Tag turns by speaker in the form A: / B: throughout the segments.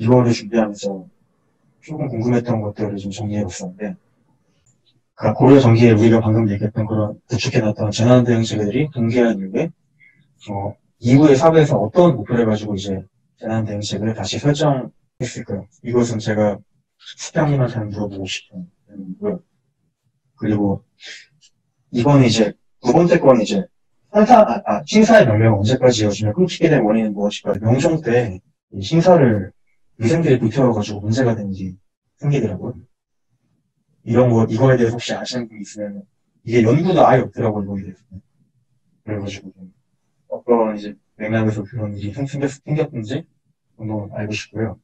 A: 이거를 준비하면서 조금 궁금했던 것들을 좀 정리해봤었는데, 그러니까 고려 전기에 우리가 방금 얘기했던 그런 구축해놨던 재난대응체계들이 붕괴한 이후에 이후의 사회에서 어떤 목표를 가지고 이제 재난대응체계를 다시 설정했을까요? 이것은 제가 수장님한테 물어보고 싶은 부분이고요. 그리고 이거는 이제 두 번째 건 이제 신사의 명령은 언제까지 이어지며 끊기게 된 원인은 무엇일까? 명종 때 이 신사를 위생들이 불태워가지고 문제가 된 일이 생기더라고요. 이거에 대해서 혹시 아시는 분 있으면, 이게 연구도 아예 없더라고요, 이거에 대해서. 그래가지고, 어떤 이제 맥락에서 그런 일이 생겼는지 한번 알고 싶고요.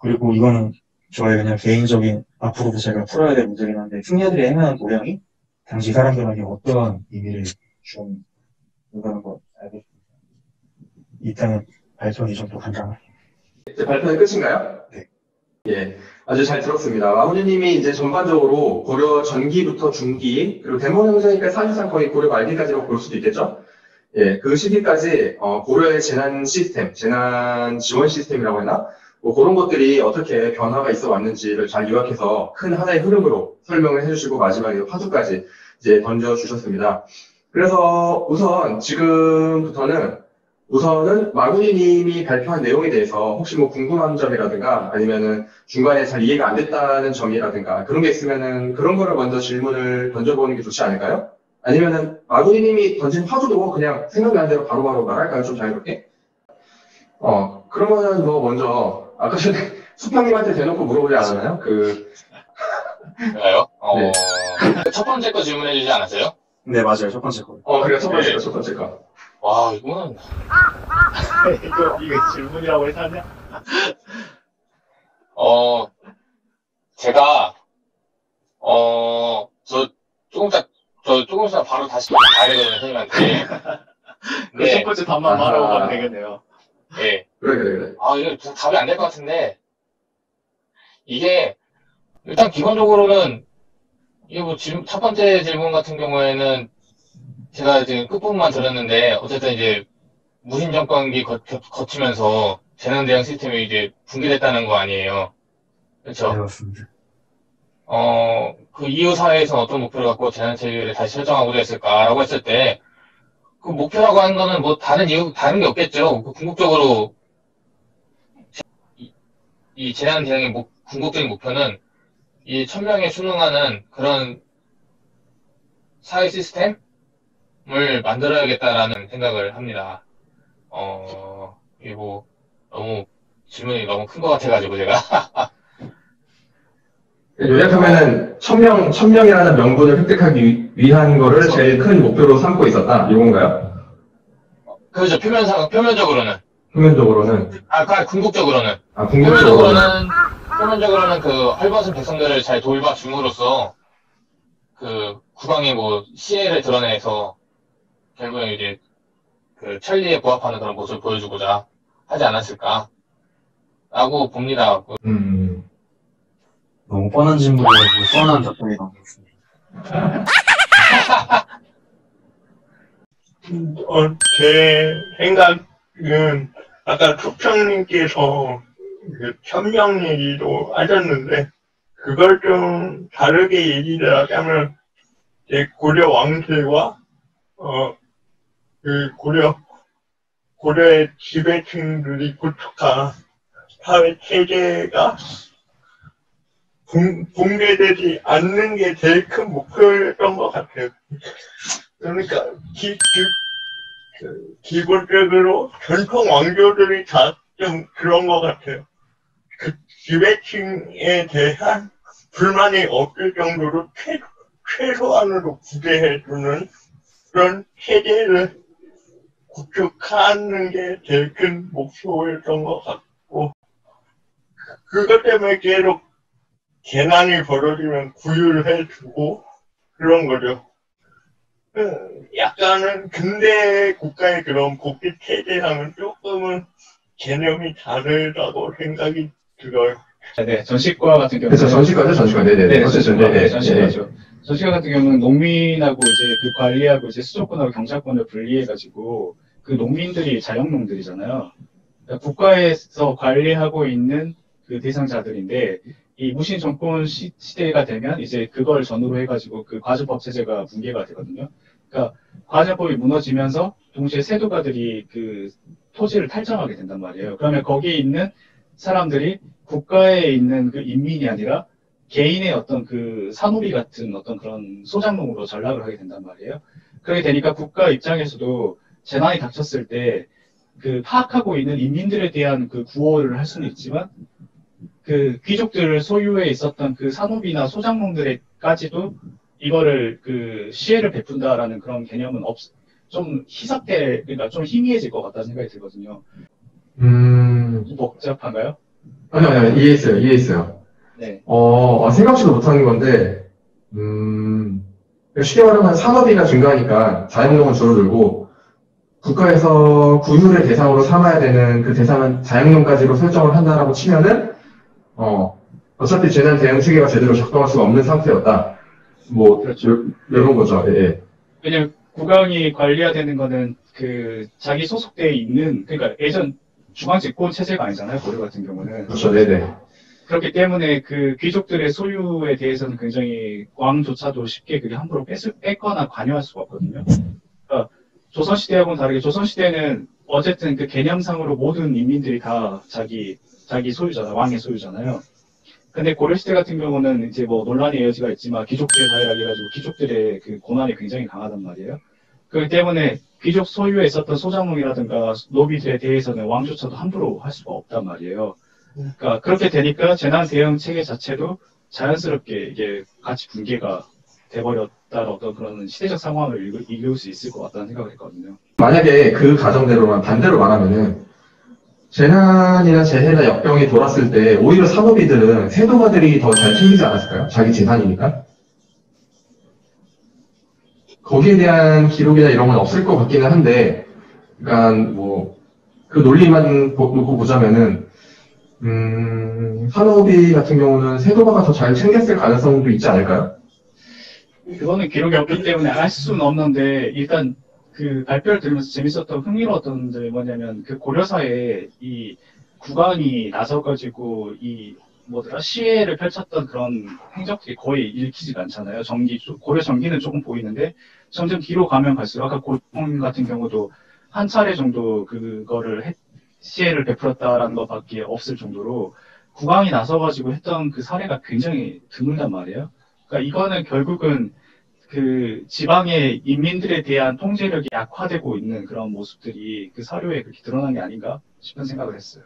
A: 그리고 이거는 저의 그냥 개인적인, 앞으로도 제가 풀어야 될 문제긴 한데, 승려들이 행하는 도량이 당시 사람들에게 어떠한 의미를 주는가는 거 알겠습니다. 일단은 발표는 이 정도 간단하게.
B: 이제 발표는 끝인가요?
A: 네.
B: 예, 아주 잘 들었습니다. 마무리님이 이제 전반적으로 고려 전기부터 중기, 그리고 대모 형제니까 사실상 거의 고려 말기까지라고 볼 수도 있겠죠? 예, 그 시기까지 고려의 재난 시스템, 재난 지원 시스템이라고 했나? 뭐 그런 것들이 어떻게 변화가 있어 왔는지를 잘 요약해서 큰 하나의 흐름으로 설명을 해주시고 마지막에 화두까지 이제 던져주셨습니다. 그래서 우선은 마구니님이 발표한 내용에 대해서 혹시 뭐 궁금한 점이라든가 아니면은 중간에 잘 이해가 안 됐다는 점이라든가 그런 게 있으면은 그런 거를 먼저 질문을 던져보는 게 좋지 않을까요? 아니면은 마구니님이 던진 화두도 그냥 생각나는 대로 바로바로 말할까요? 좀 자유롭게? 그러면은 뭐 먼저 아까 전에 수평님한테 대놓고 물어보지 않았나요?
C: 그래요?
B: 네.
C: 첫 번째 거 질문해 주지 않았어요?
A: 네, 맞아요. 첫 번째 거.
B: 그래요. 첫 번째 거.
C: 와, 이거는.
D: 이거 질문이라고 해서 하냐?
C: 제가, 저 조금 있으면 바로 다시 가야 되거든요, 선생님한테.
D: 그 첫 번째 답만 말하고 가면 되겠네요.
C: 예.
B: 그래.
C: 이거 답이 안 될 것 같은데, 이게, 일단 기본적으로는, 이게 뭐 첫 번째 질문 같은 경우에는, 제가 지금 끝부분만 들었는데, 어쨌든 이제, 무신 정권기 거치면서 재난 대응 시스템이 이제 붕괴됐다는 거 아니에요. 그렇죠?
A: 네, 맞습니다.
C: 그 이후 사회에서 어떤 목표를 갖고 재난 체계를 다시 설정하고자 했을까라고 했을 때, 그 목표라고 하는 거는 뭐 다른 게 없겠죠. 그 궁극적으로, 이 재난 대응의 궁극적인 목표는 이 천명에 순응하는 그런 사회 시스템을 만들어야겠다라는 생각을 합니다. 이게 뭐, 질문이 너무 큰 것 같아가지고, 제가.
B: 요약하면은, 천명이라는 명분을 획득하기 위한 거를 제일 큰 목표로 삼고 있었다, 이건가요?
C: 그렇죠. 표면적으로는. 궁극적으로는. 표면적으로는 그 헐벗은 백성들을 잘 돌봐줌으로써, 그 국왕의 뭐, 시혜를 드러내서, 결국에 이제, 그 천리에 부합하는 그런 모습을 보여주고자 하지 않았을까 라고 봅니다.
A: 너무 뻔한 질문이라고 뻔한 답변이 나오겠습니다.
D: 제 생각은 아까 초평님께서 그 천명 얘기도 하셨는데 그걸 좀 다르게 얘기를 하자면 고려 왕실과 그 고려의 지배층들이 구축한 사회 체제가 붕괴되지 않는 게 제일 큰 목표였던 것 같아요. 그러니까 기본적으로 전통 왕조들이 다 좀 그런 것 같아요. 그 지배층에 대한 불만이 없을 정도로 최소한으로 구제해주는 그런 체제를 구축하는 게 제일 큰 목표였던 것 같고, 그것 때문에 계속 재난이 벌어지면 구휼해주고 그런 거죠. 약간은 근대 국가의 그런 복지 체제랑은 조금은 개념이 다르다고 생각이 들어요.
E: 네, 전시과 같은 경우는.
B: 그래서 전시과죠?
E: 네네. 전시과죠. 전시과 같은 경우는 농민하고 이제 그 관리하고 이제 수도권하고 경찰권을 분리해가지고 그 농민들이 자영농들이잖아요. 그러니까 국가에서 관리하고 있는 그 대상자들인데 이 무신 정권 시대가 되면 이제 그걸 전후로 해가지고 그 과주법 체제가 붕괴가 되거든요. 그러니까 과주법이 무너지면서 동시에 세도가들이 그 토지를 탈정하게 된단 말이에요. 그러면 거기에 있는 사람들이 국가에 있는 그 인민이 아니라 개인의 어떤 그 산호비 같은 어떤 그런 소장농으로 전락을 하게 된단 말이에요. 그렇게 되니까 국가 입장에서도 재난이 닥쳤을 때 그 파악하고 있는 인민들에 대한 그 구호를 할 수는 있지만 그 귀족들 소유에 있었던 그 산호비나 소장농들에까지도 이거를 그 시혜를 베푼다라는 그런 개념은 좀 희석될, 그러니까 좀 희미해질 것 같다는 생각이 들거든요. 복잡한가요?
B: 아니요, 이해했어요.
E: 네.
B: 생각지도 못하는 건데, 쉽게 말하면 산업비가 증가하니까 자영농은 줄어들고, 국가에서 구휼의 대상으로 삼아야 되는 그 대상은 자영농까지로 설정을 한다라고 치면은, 어차피 재난 대응 체계가 제대로 작동할 수가 없는 상태였다. 뭐,
E: 그렇죠.
B: 이런 거죠. 예.
E: 왜냐면 국왕이 관리해야 되는 거는 그 자기 소속대에 있는, 그러니까 예전 중앙집권 체제가 아니잖아요, 고려 같은 경우는.
B: 그렇죠, 네네.
E: 그렇기 때문에 그 귀족들의 소유에 대해서는 굉장히 왕조차도 쉽게 그게 함부로 뺏거나 관여할 수가 없거든요. 그러니까 조선시대하고는 다르게 조선시대는 어쨌든 그 개념상으로 모든 인민들이 다 자기 소유잖아요. 왕의 소유잖아요. 근데 고려시대 같은 경우는 이제 뭐 논란의 여지가 있지만 귀족제 사회라 해가지고 귀족들의 그 고난이 굉장히 강하단 말이에요. 그렇기 때문에 귀족 소유에 있었던 소장농이라든가 노비들에 대해서는 왕조차도 함부로 할 수가 없단 말이에요. 그러니까 그렇게 되니까 재난 대응 체계 자체도 자연스럽게 이게 같이 붕괴가 돼버렸다는 어떤 그런 시대적 상황을 읽을 수 있을 것 같다는 생각을 했거든요.
B: 만약에 그 가정대로만 반대로 말하면은, 재난이나 재해나 역병이 돌았을 때 오히려 산업이들은 세도가들이 더 잘 챙기지 않았을까요? 자기 재산이니까. 거기에 대한 기록이나 이런 건 없을 것 같기는 한데, 그러니까 뭐 그 논리만 놓고 보자면은 산업이 같은 경우는 세도가가 더 잘 챙겼을 가능성도 있지 않을까요?
E: 그거는 기록이 없기 때문에 알 수는 없는데 일단 그 발표를 들으면서 재밌었던 흥미로웠던 점이 뭐냐면 그 고려사에 이 국왕이 나서가지고 이 뭐더라 시해를 펼쳤던 그런 행적들이 거의 읽히지가 않잖아요. 고려 전기는 조금 보이는데 점점 뒤로 가면 갈수록 아까 고종 같은 경우도 한 차례 정도 그거를 시해를 베풀었다라는 것밖에 없을 정도로 국왕이 나서가지고 했던 그 사례가 굉장히 드물단 말이에요. 그러니까 이거는 결국은 그 지방의 인민들에 대한 통제력이 약화되고 있는 그런 모습들이 그 사료에 그렇게 드러난 게 아닌가 싶은 생각을 했어요.